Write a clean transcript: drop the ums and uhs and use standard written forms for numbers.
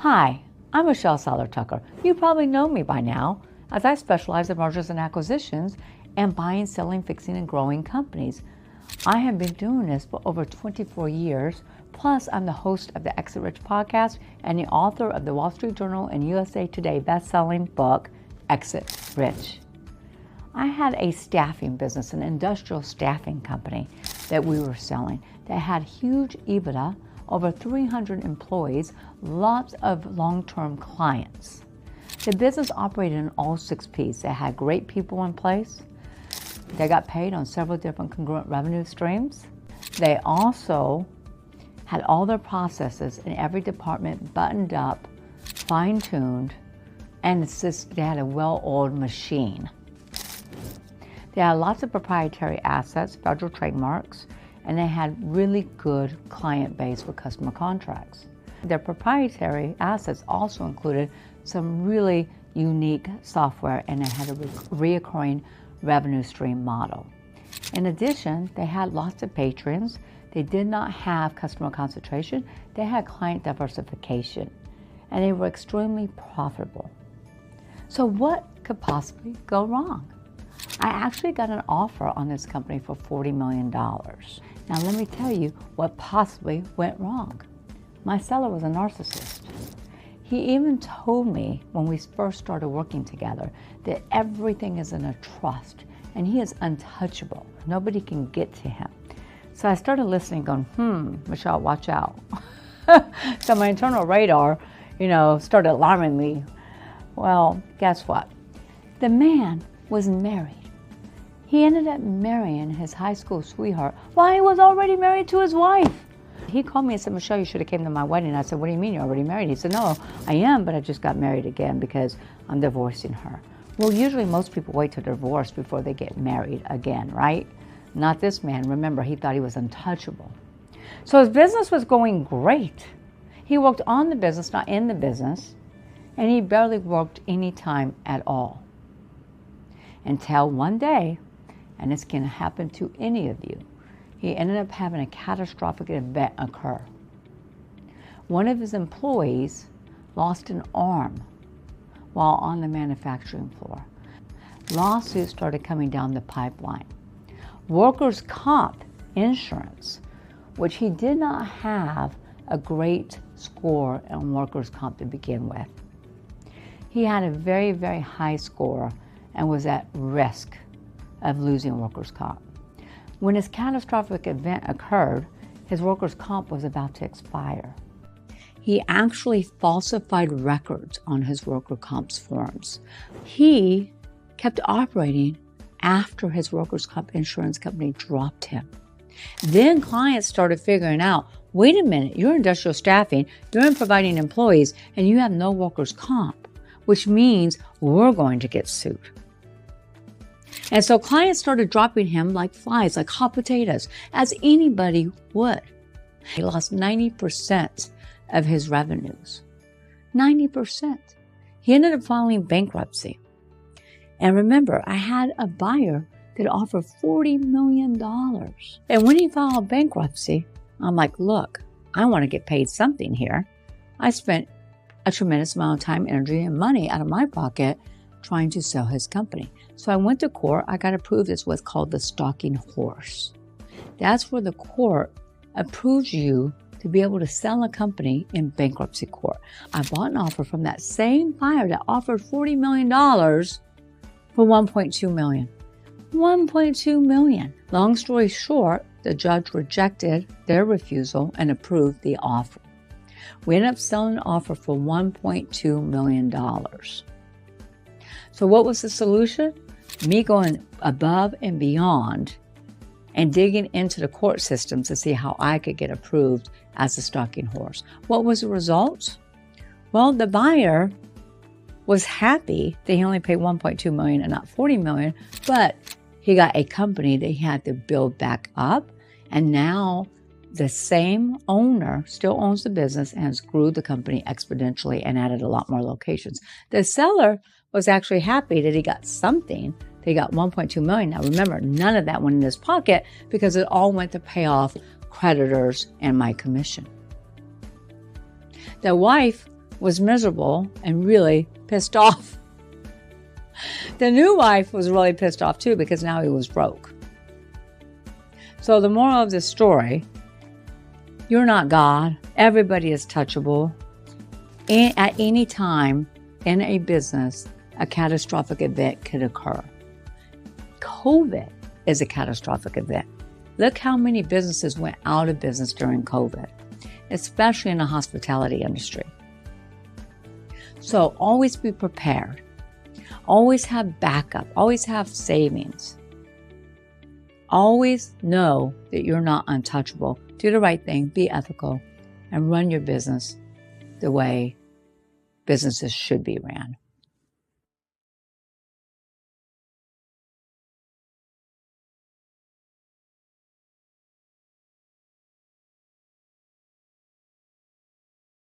Hi, I'm Seiler Tucker. You probably know me by now, as I specialize in mergers and acquisitions and buying, selling, fixing, and growing companies. I have been doing this for over 24 years, plus I'm the host of the Exit Rich podcast and the author of the Wall Street Journal and USA Today best-selling book, Exit Rich. I had a staffing business, an industrial staffing company that we were selling that had huge EBITDA, over 300 employees, lots of long-term clients. The business operated in all 6 Ps. They had great people in place. They got paid on several different congruent revenue streams. They also had all their processes in every department buttoned up, fine-tuned, and they had a well-oiled machine. They had lots of proprietary assets, federal trademarks, and they had really good client base for customer contracts. Their proprietary assets also included some really unique software, and they had a reoccurring revenue stream model. In addition, they had lots of patrons. They did not have customer concentration. They had client diversification, and they were extremely profitable. So what could possibly go wrong? I actually got an offer on this company for $40 million. Now let me tell you what possibly went wrong. My seller was a narcissist. He even told me when we first started working together that everything is in a trust and he is untouchable. Nobody can get to him. So I started listening going, Michelle, watch out. So my internal radar, started alarming me. Well, guess what? The man was married. He ended up marrying his high school sweetheart while he was already married to his wife. He called me and said, Michelle, you should have came to my wedding. I said, what do you mean you're already married? He said, no, I am, but I just got married again because I'm divorcing her. Well, usually most people wait to divorce before they get married again, right? Not this man. Remember, he thought he was untouchable. So his business was going great. He worked on the business, not in the business, and he barely worked any time at all. Until one day, and this can happen to any of you, he ended up having a catastrophic event occur. One of his employees lost an arm while on the manufacturing floor. Lawsuits started coming down the pipeline. Workers' comp insurance, which he did not have a great score on workers' comp to begin with. He had a very, very high score and was at risk of losing workers' comp. When his catastrophic event occurred, his workers' comp was about to expire. He actually falsified records on his workers' comp forms. He kept operating after his workers' comp insurance company dropped him. Then clients started figuring out, wait a minute, you're industrial staffing, you're in providing employees, and you have no workers' comp, which means we're going to get sued. And so clients started dropping him like flies, like hot potatoes, as anybody would. He lost 90% of his revenues. 90%. He ended up filing bankruptcy. And remember, I had a buyer that offered $40 million. And when he filed bankruptcy, I'm like, look, I want to get paid something here. I spent a tremendous amount of time, energy, and money out of my pocket trying to sell his company. So I went to court. I got approved as what's called the stalking horse. That's where the court approves you to be able to sell a company in bankruptcy court. I bought an offer from that same buyer that offered $40 million for $1.2 million. $1.2 million. Long story short, the judge rejected their refusal and approved the offer. We ended up selling an offer for $1.2 million. So what was the solution? Me going above and beyond and digging into the court system to see how I could get approved as a stalking horse. What was the result? Well, the buyer was happy that he only paid $1.2 million and not $40 million, but he got a company that he had to build back up, and now the same owner still owns the business and has grew the company exponentially and added a lot more locations. The seller was actually happy that he got something. They got $1.2 million. Now remember, none of that went in his pocket because it all went to pay off creditors and my commission. The wife was miserable and really pissed off. The new wife was really pissed off too because now he was broke. So the moral of this story, you're not God. Everybody is touchable. And at any time in a business, a catastrophic event could occur. COVID is a catastrophic event. Look how many businesses went out of business during COVID, especially in the hospitality industry. So always be prepared. Always have backup. Always have savings. Always know that you're not untouchable. Do the right thing, be ethical, and run your business the way businesses should be ran.